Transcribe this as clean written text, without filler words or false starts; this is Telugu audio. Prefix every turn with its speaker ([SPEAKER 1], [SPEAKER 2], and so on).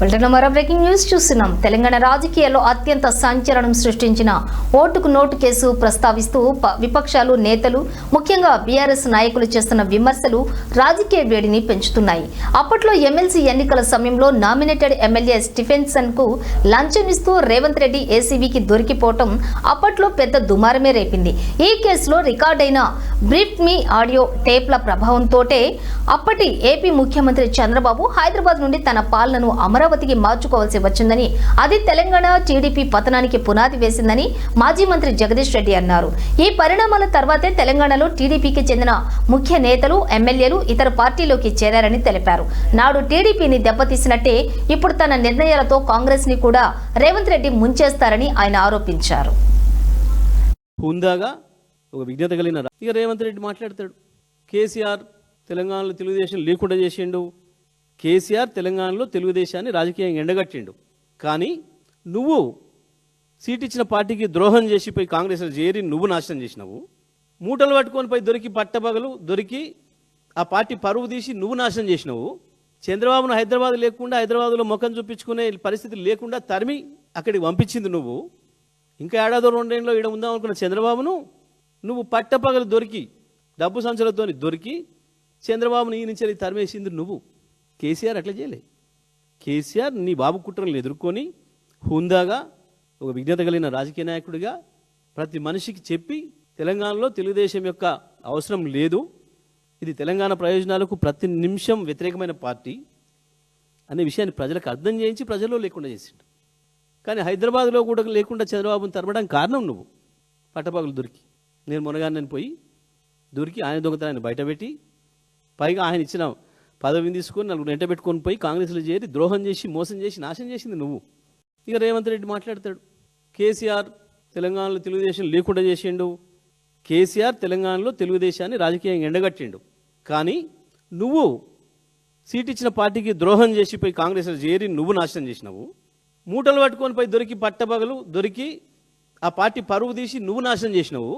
[SPEAKER 1] మరో బ్రేకింగ్ న్యూస్ చూస్తున్నాం. తెలంగాణ రాజకీయాల్లో అత్యంత సంచలనం సృష్టించిన ఓటుకు నోటు కేసు ప్రస్తావిస్తూ విపక్షాలు, నేతలు, ముఖ్యంగా బీఆర్ఎస్ నాయకులు చేస్తున్న విమర్శలు రాజకీయ వేడిని పెంచుతున్నాయి. అప్పట్లో ఎమ్మెల్సీ ఎన్నికల సమయంలో నామినేటెడ్ ఎమ్మెల్యే స్టీఫెన్సన్ కు లంచం ఇస్తూ రేవంత్ రెడ్డి ఏసీబీకి దొరికిపోవటం అప్పట్లో పెద్ద దుమారమే రేపింది. ఈ కేసులో రికార్డైన బ్రీఫ్ మీ ఆడియో టేప్ల ప్రభావంతోటే అప్పటి ఏపీ ముఖ్యమంత్రి చంద్రబాబు హైదరాబాద్ నుండి తన పాలనను అమరావతికి మార్చుకోవాల్సి వచ్చిందని, అది తెలంగాణ టీడీపీ పతనానికి పునాది వేసిందని మాజీ మంత్రి జగదీష్ రెడ్డి అన్నారు. ఈ పరిణామాల తర్వాతే తెలంగాణలో టీడీపీకి చెందిన ముఖ్య నేతలు, ఎమ్మెల్యేలు ఇతర పార్టీలోకి చేరారని తెలిపారు. నాడు టీడీపీని దెబ్బతీసినట్టే ఇప్పుడు తన నిర్ణయాలతో కాంగ్రెస్ ని కూడా రేవంత్ రెడ్డి ముంచేస్తారని ఆయన ఆరోపించారు.
[SPEAKER 2] హుందాగా ఒక విజ్ఞత కలిగిన ఇక రేవంత్ రెడ్డి మాట్లాడతాడు. కేసీఆర్ తెలంగాణలో తెలుగుదేశం లేకుండా చేసిండు, కేసీఆర్ తెలంగాణలో తెలుగుదేశాన్ని రాజకీయంగా ఎండగట్టిండు. కానీ నువ్వు సీట్ ఇచ్చిన పార్టీకి ద్రోహం చేసిపోయి కాంగ్రెస్లో చేరి నువ్వు నాశనం చేసినావు. మూటలు పట్టుకొని పోయి దొరికి పట్టబగలు దొరికి ఆ పార్టీ పరువు తీసి నువ్వు నాశనం చేసినావు. చంద్రబాబును హైదరాబాద్ లేకుండా, హైదరాబాద్లో ముఖం చూపించుకునే పరిస్థితి లేకుండా తరిమి అక్కడికి పంపించింది నువ్వు. ఇంకా ఏడాదో రెండేళ్ళలో ఈడ ఉందాం అనుకున్న చంద్రబాబును నువ్వు పట్టపగలు దొరికి డబ్బు సంచులతో దొరికి చంద్రబాబుని ఈ నుంచి తరిమేసింది నువ్వు. కేసీఆర్ అట్లా చేయలే. కేసీఆర్ నీ బాబు కుట్రలను ఎదుర్కొని హుందాగా ఒక విజ్ఞత కలిగిన రాజకీయ నాయకుడిగా ప్రతి మనిషికి చెప్పి తెలంగాణలో తెలుగుదేశం యొక్క అవసరం లేదు, ఇది తెలంగాణ ప్రయోజనాలకు ప్రతి నిమిషం వ్యతిరేకమైన పార్టీ అనే విషయాన్ని ప్రజలకు అర్థం చేయించి ప్రజల్లో లేకుండా చేసిండు. కానీ హైదరాబాద్లో కూడా లేకుండా చంద్రబాబును తరమడానికి కారణం నువ్వు. పట్టపగలు దొరికి నేను మునగాన్ని పోయి దొరికి ఆయన దొంగతనాన్ని బయటపెట్టి పైగా ఆయన ఇచ్చిన పదవిని తీసుకొని నలుగురు వెంట పెట్టుకొని పోయి కాంగ్రెస్లో చేరి ద్రోహం చేసి మోసం చేసి నాశనం చేసింది నువ్వు. ఇక రేవంత్ రెడ్డి మాట్లాడతాడు. కేసీఆర్ తెలంగాణలో తెలుగుదేశం లేకుండా చేసిండు, కేసీఆర్ తెలంగాణలో తెలుగుదేశాన్ని రాజకీయంగా ఎండగట్టిండు. కానీ నువ్వు సీట్ ఇచ్చిన పార్టీకి ద్రోహం చేసిపోయి కాంగ్రెస్లో చేరి నువ్వు నాశనం చేసినావు. మూటలు పట్టుకొని పోయి దొరికి పట్టబగలు దొరికి ఆ పార్టీ పరువు తీసి నువ్వు నాశనం చేసినావు.